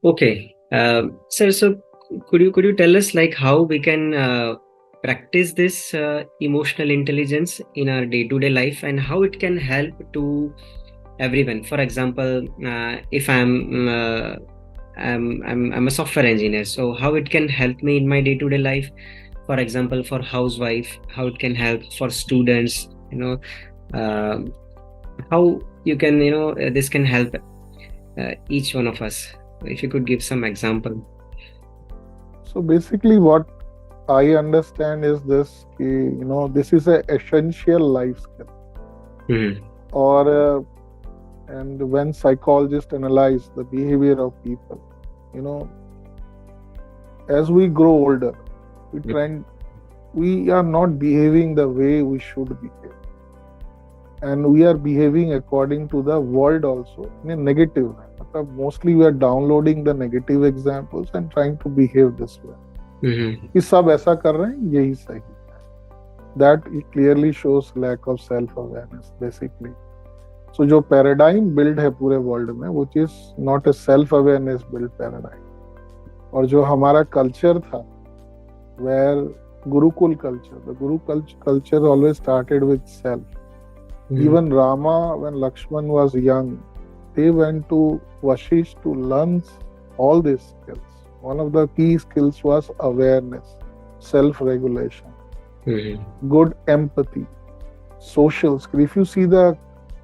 Okay, sir. So could you tell us like how we can practice this emotional intelligence in our day-to-day life and how it can help to everyone? For example, if I'm a software engineer, so how it can help me in my day-to-day life? For example, for housewife, how it can help for students, uh, how you can, this can help each one of us. If you could give some example. So basically, what I understand is this: this is a essential life skill. Hmm. Or and when psychologists analyze the behavior of people, you know, as we grow older, we are not behaving the way we should behave, and we are behaving according to the world also in a negative way. Mostly we are downloading the negative examples and trying to behave this way. कि सब ऐसा कर रहे हैं यही सही है. That clearly shows lack of self awareness basically. So जो paradigm build है पूरे world में, which is not a self awareness built paradigm, और जो हमारा culture था, where Gurukul culture, the culture always started with self. Even Rama, when Lakshman was young, they went to Vashish to learn all these skills. One of the key skills was awareness, self-regulation, good empathy, social skill. If you see the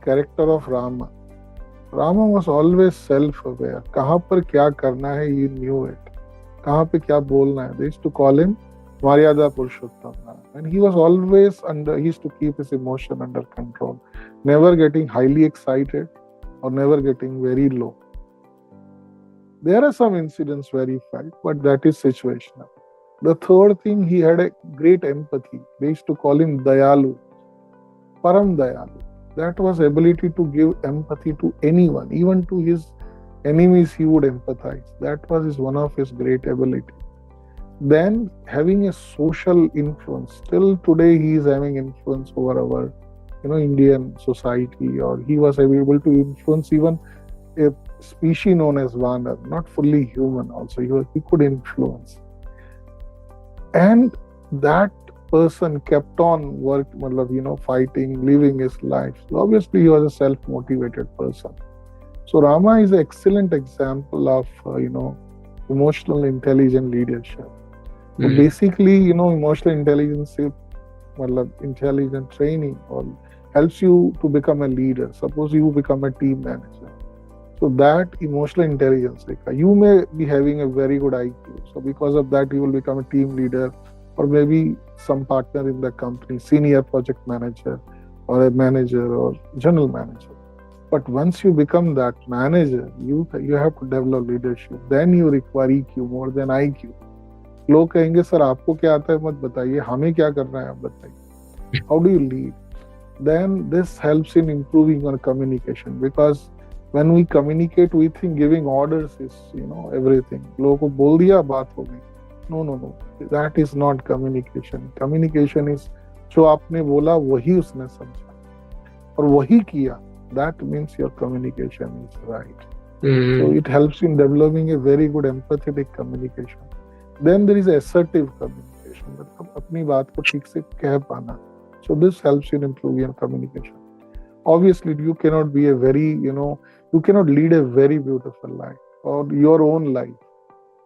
character of Rama was always self-aware. कहाँ पर क्या करना है, he knew it. कहाँ पे क्या बोलना है. They used to call him Maryada Purushottam. And he was always he used to keep his emotion under control, never getting highly excited or never getting very low. There are some incidents where he felt, but that is situational. The third thing, he had a great empathy. They used to call him Dayalu, Param Dayalu. That was ability to give empathy to anyone, even to his enemies he would empathize. That was one of his great ability. Then having a social influence. Till today he is having influence over our Indian society, or he was able to influence even a species known as Vanar, not fully human also. He could influence. And that person kept on fighting, living his life. So obviously he was a self-motivated person. So Rama is an excellent example of emotional intelligent leadership. So basically, emotional intelligence, intelligent training or helps you to become a leader. Suppose you become a team manager. So that emotional intelligence, you may be having a very good IQ. So because of that, you will become a team leader, or maybe some partner in the company, senior project manager, or a manager or general manager. But once you become that manager, you have to develop leadership. Then you require EQ more than IQ. लोग कहेंगे sir आपको क्या आता है मत बताइए, हमें क्या करना है आप बताइए. How do you lead? Then this helps in improving our communication, because when we communicate we think giving orders is everything. लोगों को बोल दिया बात हो गई. No, that is not communication. Communication is जो आपने बोला वही उसने समझा और वही किया. That means your communication is right. So it helps in developing a very good empathetic communication. Then there is assertive communication. मतलब अपनी बात को ठीक से कह पाना. So this helps in improving your communication. Obviously, you cannot be you cannot lead a very beautiful life or your own life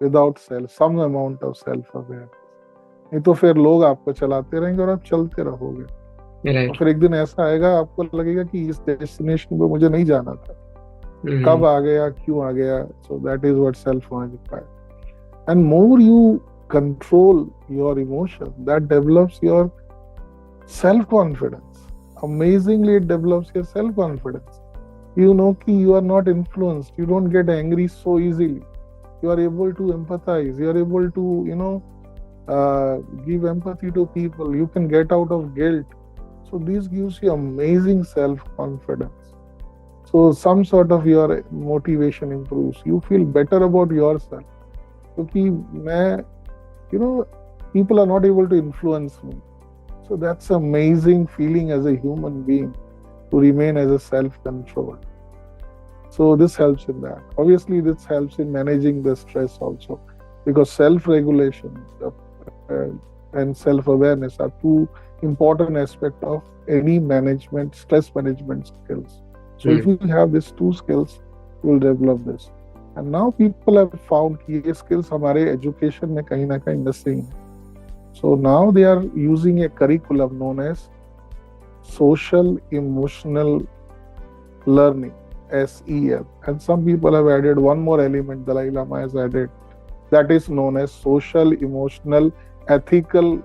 without some amount of self-awareness. नहीं तो फिर लोग आपको चलाते रहेंगे और आप चलते रहोगे. और फिर एक दिन ऐसा आएगा आपको लगेगा कि इस डेस्टिनेशन पे मुझे नहीं जाना था. कब आ गया, क्यों आ गया. So that is what self-awareness requires. And more you control your emotion, that develops your self-confidence. Amazingly, it develops your self-confidence. You know that you are not influenced. You don't get angry so easily. You are able to empathize. You are able to, give empathy to people. You can get out of guilt. So this gives you amazing self-confidence. So some sort of your motivation improves. You feel better about yourself. Because people are not able to influence me. So that's an amazing feeling as a human being to remain as a self-control. So this helps in that. Obviously, this helps in managing the stress also, because self-regulation and self-awareness are two important aspects of any management, stress management skills. So if Hmm. you have these two skills, you will develop this. And now people have found कि ये skills हमारे education में कहीं ना कहीं missing है. So now they are using a curriculum known as social emotional learning, SEL. And some people have added one more element, Dalai Lama has added, that is known as social emotional ethical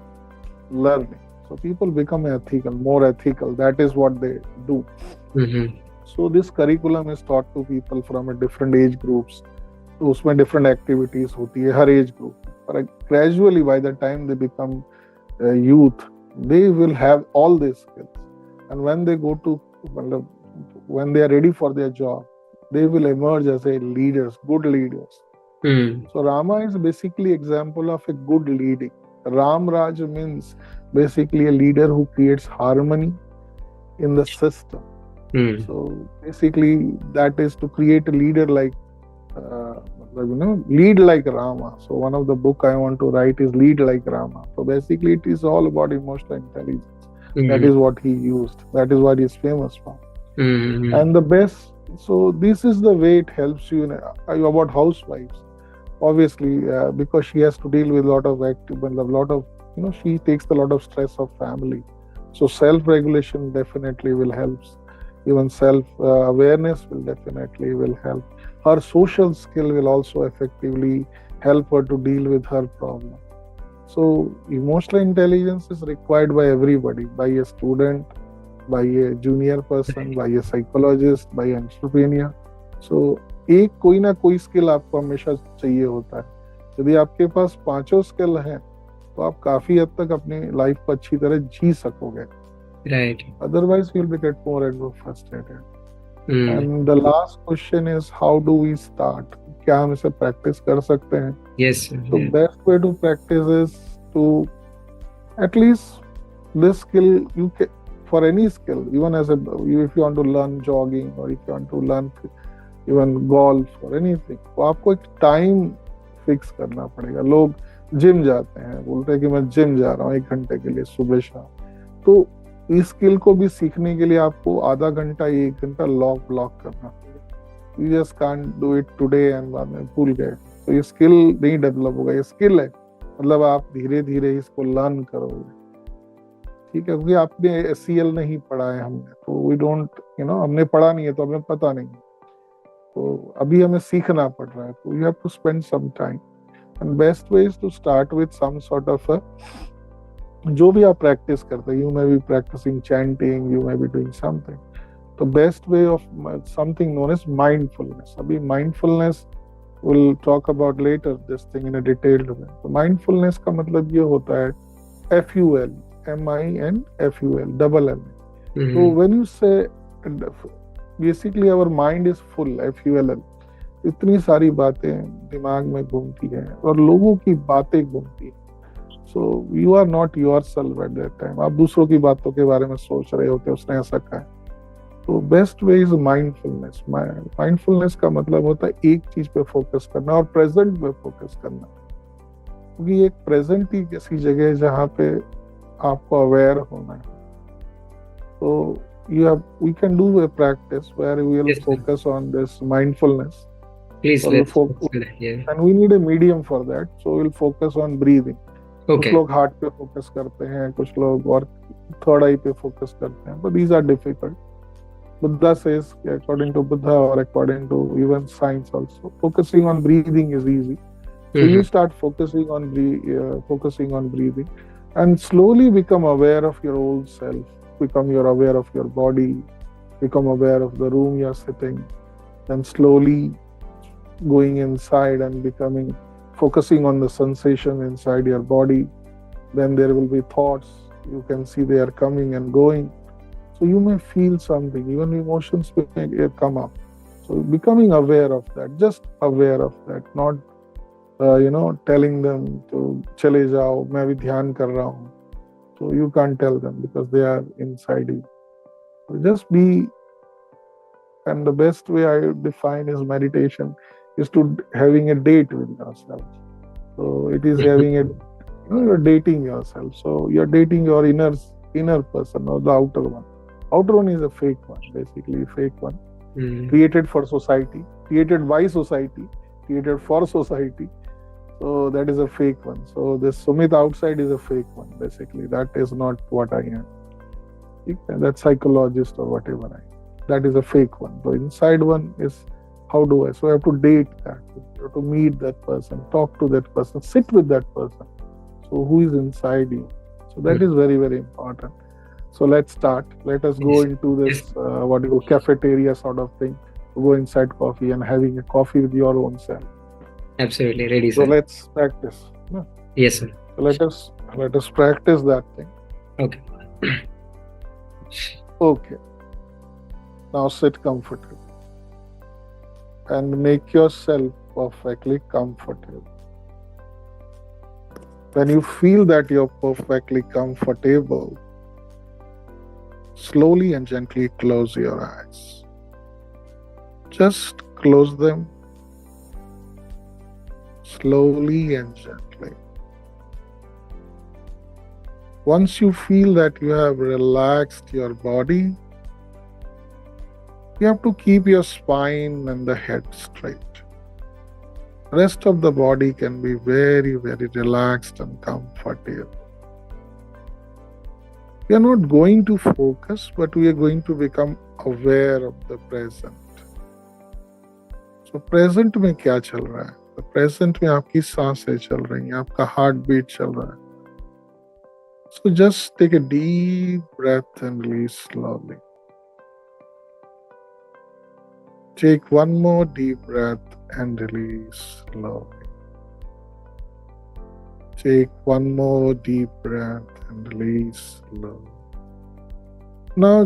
learning. So people become ethical, more ethical. That is what they do. Hmm. So this curriculum is taught to people from a different age groups. तो उसमें different activities होती है हर age group. But gradually, by the time they become youth, they will have all these skills. And when they go to, when they are ready for their job, they will emerge as a leaders, good leaders. Hmm. So Rama is basically example of a good leading. Ram Raj means basically a leader who creates harmony in the system. Hmm. So basically, that is to create a leader like, lead like Rama. So one of the book I want to write is Lead Like Rama. So basically, it is all about emotional intelligence. That Hmm. is what he used. That is what he is famous for. Hmm. And the best. So this is the way it helps you about housewives. Obviously, because she has to deal with a lot of active and a lot of, she takes a lot of stress of family. So self-regulation definitely will help. Even self-awareness will definitely will help. Her social skill will also effectively help her to deal with her problem. So emotional intelligence is required by everybody, by a student, by a junior person, by a psychologist, by an entrepreneur. So एक कोई ना कोई skill आपको हमेशा चाहिए होता है. यदि आपके पास पांचों स्किल हैं तो आप काफी हद तक अपनी लाइफ को अच्छी तरह जी सकोगे. Right. Otherwise you will get more and more frustrated. Hmm. And the last question is, how do we start? क्या हम इसे प्रैक्टिस कर सकते हैं? Yes. So Yeah. best way to practice is to at least this skill you can, for any skill, even as a, if you want to learn jogging or if you want to learn even golf और anything, तो आपको एक time fix करना पड़ेगा. लोग gym जाते हैं, बोलते हैं कि मैं जिम जा रहा हूँ 1 घंटे के लिए सुबह शाम. तो इस स्किल को भी सीखने के लिए आपको आधा घंटा 1 घंटा लॉक ब्लॉक करना पड़ेगा. You just can't do it today and बाद में भूल गए, तो ये स्किल नहीं डेवलप होगा. ये स्किल है, मतलब आप धीरे धीरे इसको लर्न करोगे. ठीक है, क्योंकि आपने SEL नहीं पढ़ा है हमने, तो वी डोंट हमने पढ़ा नहीं है तो हमें पता नहीं. तो अभी हमें सीखना पड़ रहा है, तो you have to spend some time. And best way is to start with some sort of जो भी आप प्रैक्टिस करते हैं, you may be practicing chanting, you may be doing something. तो best way of something known as mindfulness. अभी mindfulness will talk about later this thing in a detailed way. तो mindfulness का मतलब ये होता है FUL, MINDFUL, double M. So when you say, basically our mind is full, FULL. इतनी सारी बातें दिमाग में घूमती हैं और लोगों की बातें घूमती हैं. So you are not yourself at that time. आप दूसरों की बातों के बारे में सोच रहे होते, उसने ऐसा कहा. तो best way is mindfulness. Mindfulness का मतलब होता है एक चीज पे फोकस करना और प्रेजेंट पे फोकस करना. क्योंकि एक प्रेजेंट ही ऐसी जगह है जहाँ पे आपको अवेयर होना है. तो we can do a practice where we will Yes. focus on this mindfulness. Please So let's yeah. and we need a medium for that. So we'll focus on breathing. कुछ Okay. लोग heart पे focus करते हैं, कुछ लोग और third आई पे focus करते हैं. But these are difficult. Buddha says, according to Buddha or according to even science also, focusing on breathing is easy. So you start focusing on breathing, and slowly become aware of your old self. Become aware of your body. Become aware of the room you're sitting, and slowly going inside and focusing on the sensation inside your body. Then there will be thoughts. You can see they are coming and going. So you may feel something. Even emotions may come up. So becoming aware of that, just aware of that, not telling them to चले जाओ, मैं भी ध्यान कर रहा हूँ. So you can't tell them because they are inside you. So just be And the best way I define is meditation is to having a date with yourself. So it is having a, you're dating yourself. So you're dating your inner person or the outer one. Outer one is a fake one, basically a fake one, created for society, created by society, created for society. So that is a fake one. So this Sumit outside is a fake one, basically. That is not what I am. That psychologist or whatever I am. That is a fake one. So inside one is how do I? So I have to date that. You have to meet that person, talk to that person, sit with that person. So who is inside you? So that is very, very important. So let's start. Let us go into this what you call cafeteria sort of thing. Go inside coffee and having a coffee with your own self. Absolutely ready, So sir. let's practice. Yes, sir. So let us practice that thing. Okay. Okay. Now sit comfortably and make yourself perfectly comfortable. When you feel that you're perfectly comfortable, slowly and gently close your eyes. Just close them slowly and gently. Once you feel that you have relaxed your body, you have to keep your spine and the head straight. Rest of the body can be very, very relaxed and comfortable. We are not going to focus, but we are going to become aware of the present. So present में क्या चल रहा है? The present में आपकी सांसें चल रही हैं, आपका heart beat चल रहा है. So just take a deep breath and release slowly. Take one more deep breath and release slowly. Take one more deep breath and release slowly. Now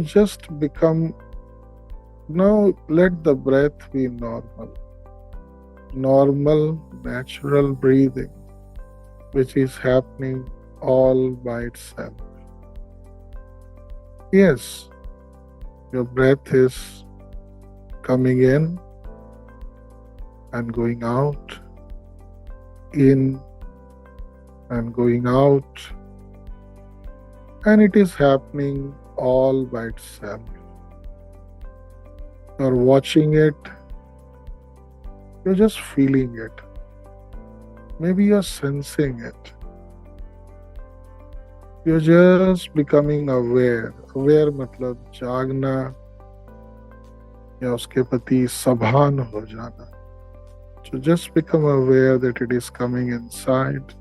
let the breath be normal. Normal, natural breathing, which is happening all by itself. Yes, your breath is coming in and going out, in and going out, and it is happening all by itself. You're watching it, you're just feeling it. Maybe you're sensing it. You're just becoming aware. Aware मतलब जागना या उसके प्रति सभान हो जाना. So just become aware that it is coming inside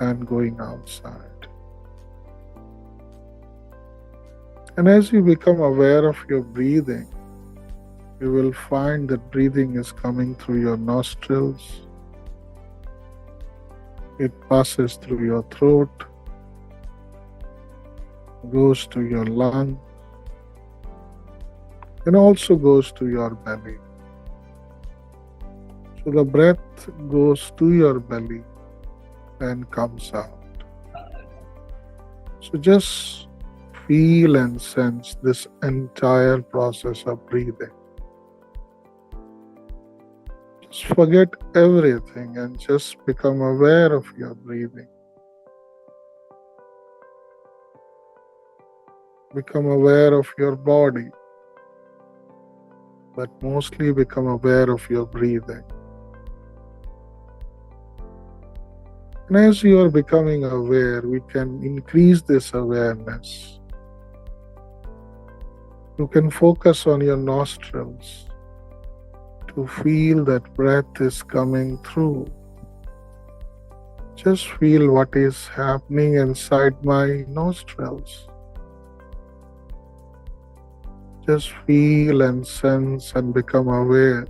and going outside. And as you become aware of your breathing, you will find that breathing is coming through your nostrils. It passes through your throat, goes to your lung, and also goes to your belly. So the breath goes to your belly and comes out. So just feel and sense this entire process of breathing. Just forget everything and just become aware of your breathing. Become aware of your body, but mostly become aware of your breathing. And as you are becoming aware, we can increase this awareness. You can focus on your nostrils to feel that breath is coming through. Just feel what is happening inside my nostrils. Just feel and sense and become aware.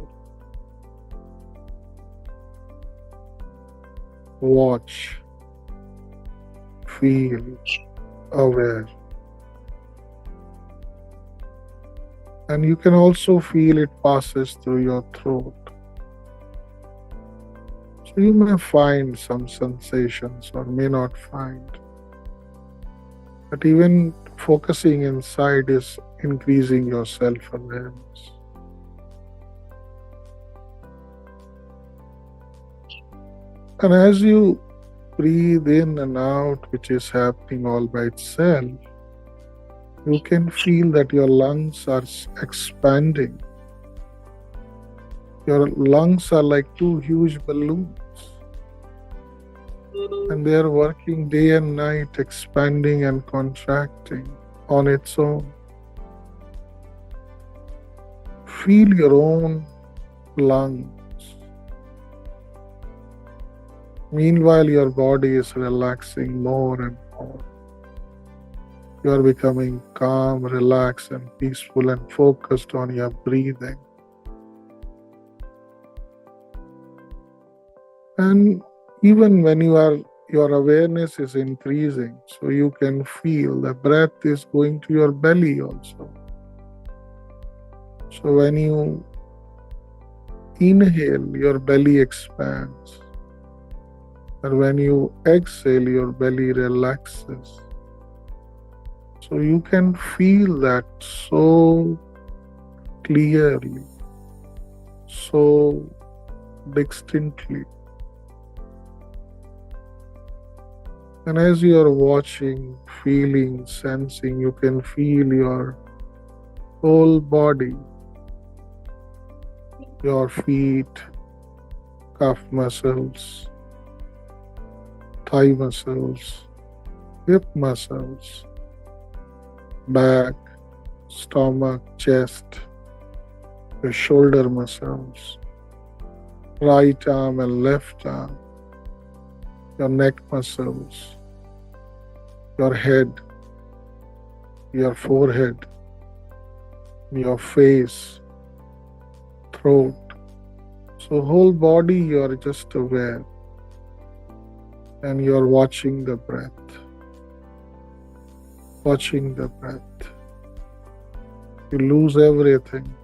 Watch, feel, aware. And you can also feel it passes through your throat. So you may find some sensations or may not find. But even focusing inside is increasing your self-awareness. And as you breathe in and out, which is happening all by itself, you can feel that your lungs are expanding. Your lungs are like two huge balloons, and they are working day and night, expanding and contracting on its own. Feel your own lungs. Meanwhile, your body is relaxing more and more. You are becoming calm, relaxed, and peaceful and focused on your breathing. And even when your awareness is increasing, so you can feel the breath is going to your belly also. So when you inhale, your belly expands. And when you exhale, your belly relaxes. So you can feel that so clearly, so distinctly. And as you are watching, feeling, sensing, you can feel your whole body, your feet, calf muscles, thigh muscles, hip muscles, back, stomach, chest, your shoulder muscles, right arm and left arm, your neck muscles, your head, your forehead, your face, throat. So whole body you are just aware, and you are watching the breath, watching the breath. You lose everything.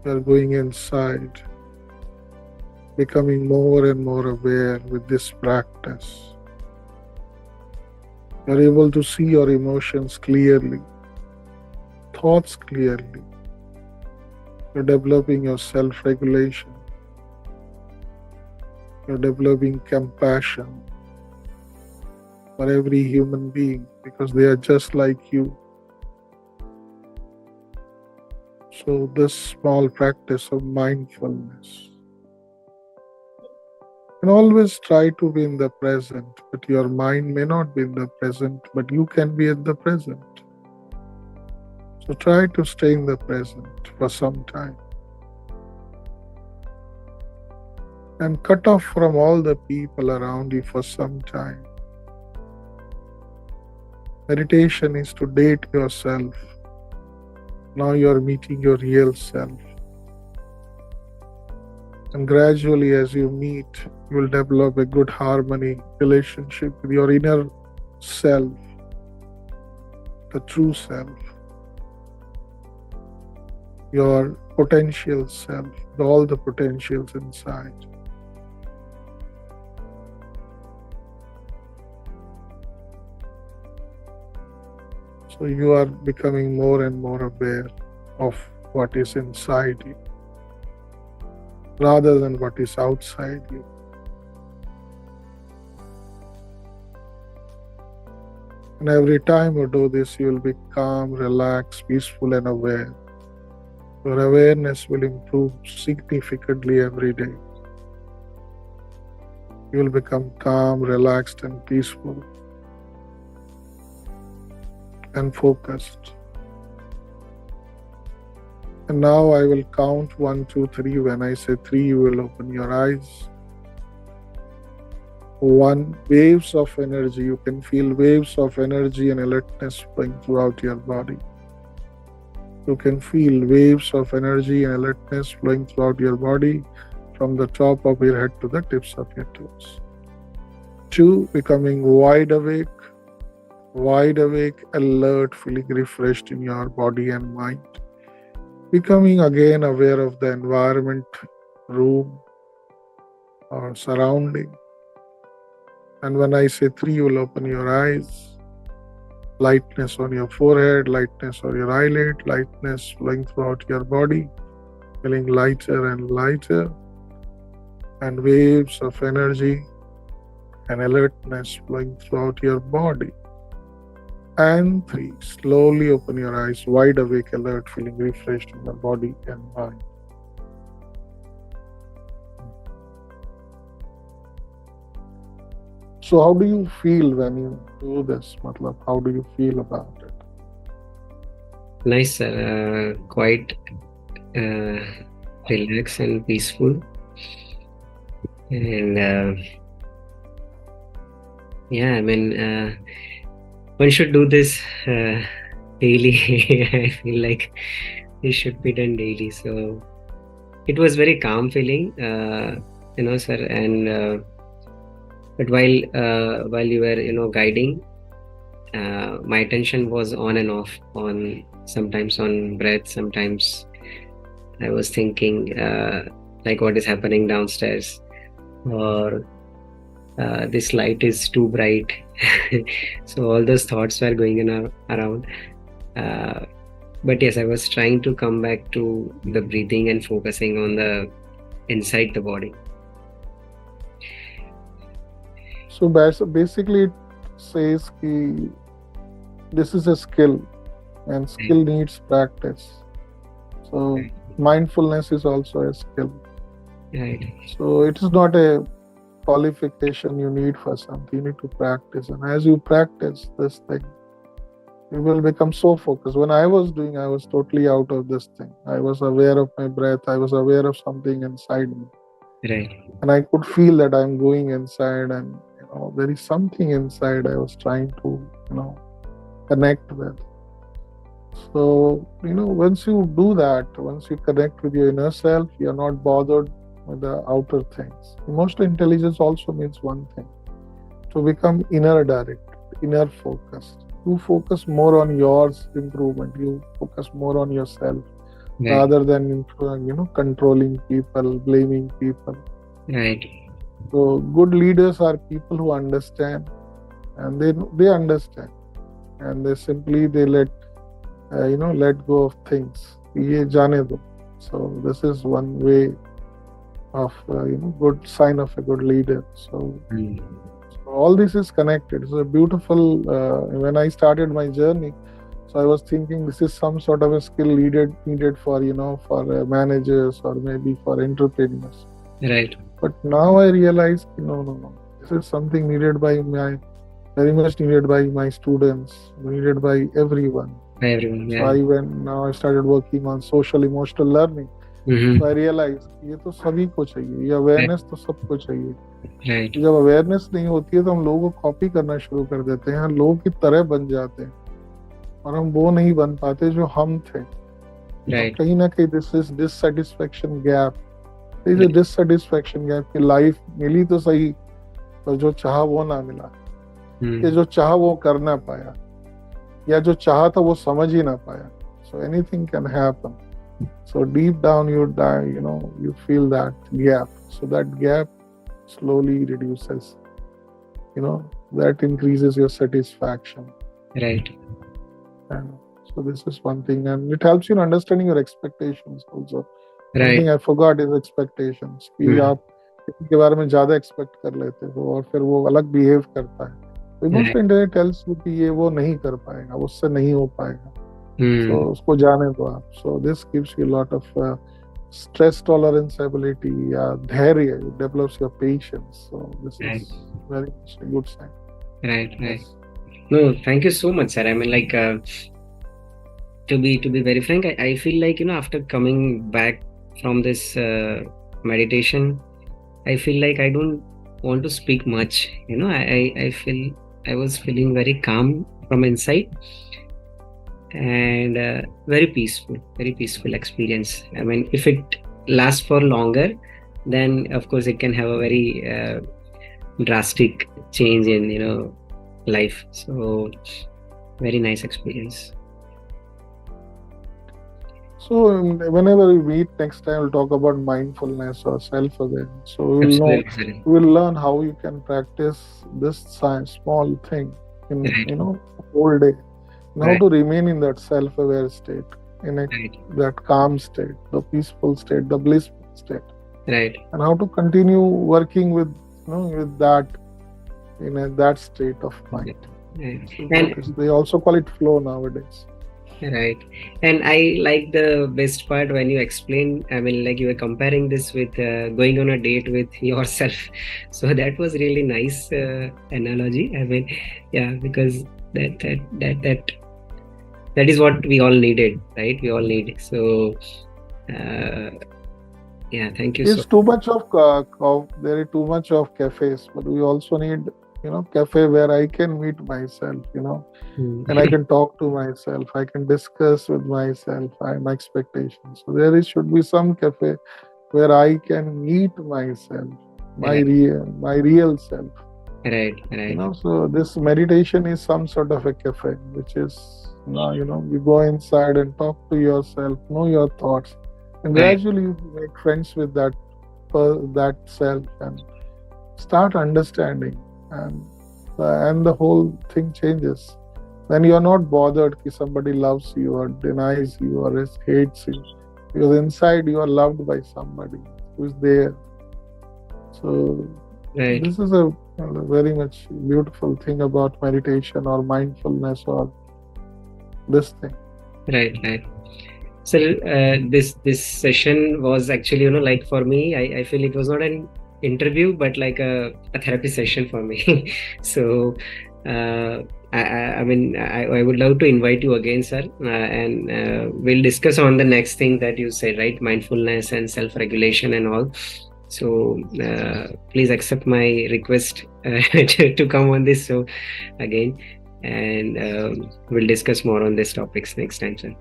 You are going inside, becoming more and more aware with this practice. You are able to see your emotions clearly, thoughts clearly. You're developing your self-regulation. You're developing compassion for every human being because they are just like you. So this small practice of mindfulness. And always try to be in the present, but your mind may not be in the present, but you can be in the present. So try to stay in the present for some time. And cut off from all the people around you for some time. Meditation is to date yourself. Now you are meeting your real self. And gradually, as you meet, you will develop a good harmony relationship with your inner self, the true self, your potential self, all the potentials inside. So you are becoming more and more aware of what is inside you rather than what is outside you. And every time you do this, you will be calm, relaxed, peaceful, and aware. Your awareness will improve significantly every day. You will become calm, relaxed, and peaceful, and focused. And now I will count 1, 2, 3. When I say 3, you will open your eyes. 1, waves of energy. You can feel waves of energy and alertness flowing throughout your body. You can feel waves of energy and alertness flowing throughout your body from the top of your head to the tips of your toes. 2, becoming wide awake, alert, feeling refreshed in your body and mind. Becoming again aware of the environment, room, or surrounding. And when I say 3, you will open your eyes. lightness on your forehead, lightness on your eyelid, lightness flowing throughout your body, feeling lighter and lighter, and waves of energy and alertness flowing throughout your body. And three, slowly open your eyes, wide awake, alert, feeling refreshed in your body and mind. So, how do you feel when you do this? Matlab, how do you feel about it? Nice, sir. Quite uh, relaxed and peaceful. And yeah, I mean, one should do this daily. I feel like it should be done daily. So it was very calm feeling, sir. And but while you were, guiding, my attention was on and off, on sometimes on breath, sometimes I was thinking like what is happening downstairs, or this light is too bright. So all those thoughts were going in around. But yes, I was trying to come back to the breathing and focusing on the inside the body. So basically, it says that this is a skill, and skill needs practice. So mindfulness is also a skill. Right. So it is not a qualification you need for something. You need to practice, and as you practice this thing, you will become so focused. When I was doing, I was totally out of this thing. I was aware of my breath. I was aware of something inside me. Right. And I could feel that I'm going inside, and there is something inside I was trying to connect with. So once you do that, once you connect with your inner self, you're not bothered with the outer things. Emotional intelligence also means one thing: to become inner direct, inner focused. You focus more on your improvement. You focus more on yourself, Right. rather than controlling people, blaming people. Right. So good leaders are people who understand, and they understand, and they let let go of things. Ye jaane do. So this is one way of good sign of a good leader. So all this is connected. It's a beautiful. When I started my journey, so I was thinking this is some sort of a skill needed for for managers or maybe for entrepreneurs. Right. But now I realize no. This is something needed by very much needed by my students, needed by everyone. Everyone. So now I started working on social emotional learning. So I realized ये तो सभी को चाहिए, ये awareness तो सबको चाहिए. Right. जब अवेयरनेस नहीं होती है तो हम लोगों को कॉपी करना शुरू कर देते हैं, लोगों की तरह बन जाते हैं, और हम वो नहीं बन पाते जो हम थे. Right. कहीं ना कहीं this is dissatisfaction gap. This is dissatisfaction gap कि लाइफ मिली तो सही, पर जो चाहा वो ना मिला, कि जो चाहा वो कर ना पाया, या जो चाहा था वो समझ ही ना पाया. So anything can happen. So deep down you feel that gap. So that gap slowly reduces. That increases your satisfaction. Right. And so this is one thing, and it helps you in understanding your expectations also. One Right. thing I forgot is expectations. कि आप किसी के बारे में ज्यादा expect कर लेते हो और फिर वो अलग बिहेव करता है. इमोशनल इंटेलिजेंस टेल्स यू कि ये वो नहीं कर पाएगा, उससे नहीं हो पाएगा. So उसको जाने दो आप. So this gives you a lot of stress tolerance ability, धैर्य. It develops your patience. So this is very much a good sign. Right. No, thank you so much, sir. I mean, like, to be very frank, I feel like after coming back from this meditation, I feel like I don't want to speak much. I feel I was feeling very calm from inside, and very peaceful experience. I mean, if it lasts for longer, then of course it can have a very drastic change in life. So very nice experience. So whenever we meet next time, we'll talk about mindfulness or self-awareness. So we'll learn how you can practice this small thing in whole day. and how to remain in that self-aware state, in a right, that calm state, the peaceful state, the blissful state, right, and how to continue working with, with that, that state of right, mind. right. This is what is. And They also call it flow nowadays. right. And I like the best part when you explain, I mean, like you were comparing this with going on a date with yourself. So that was really nice analogy. I mean, yeah, because that that is what we all needed, right? We all need. So, uh, yeah, thank you so It's too much of there is too much of cafes, but we also need, cafe where I can meet myself, and I much. can talk to myself. I can discuss with myself my expectations. So there should be some cafe where I can meet myself, Right, my real self. right, right, So this meditation is some sort of a cafe, which is now, you go inside and talk to yourself, know your thoughts, and right, gradually you make friends with that self and start understanding, and the whole thing changes. Then you are not bothered if somebody loves you or denies you or hates you, because inside you are loved by somebody who is there. So right, this is a very much beautiful thing about meditation or mindfulness or this thing. right, right. So this session was actually, like for me, I feel it was not an interview, but like a therapy session for me. So I mean, I would love to invite you again, sir, and we'll discuss on the next thing that you said, right? Mindfulness and self-regulation and all. So please accept my request to come on this show again, and we'll discuss more on these topics next time, sir.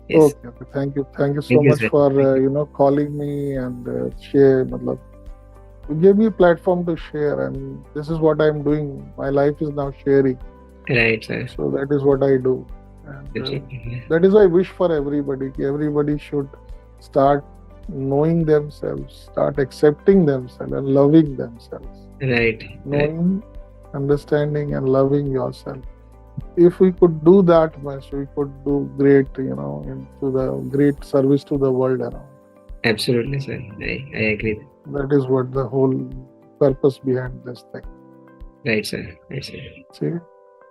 Yes. Okay, okay. Thank you so Thank you, much sir. for Thank calling me and share. Matlab, you gave me a platform to share, and this is what I'm doing. My life is now sharing, you. Right, sir. so that is what I do, and Absolutely. that is I wish for everybody. Everybody should start knowing themselves, start accepting themselves, and loving themselves. Right, right. Knowing, understanding, and loving yourself. If we could do that much, we could do great, into the great service to the world around. Absolutely, sir. I agree. That is what the whole purpose behind this thing. Right, sir. Right, sir. See?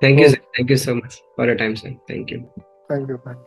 Thank you, sir. Okay. Thank you so much for your time, sir. Thank you. Thank you. Thank you.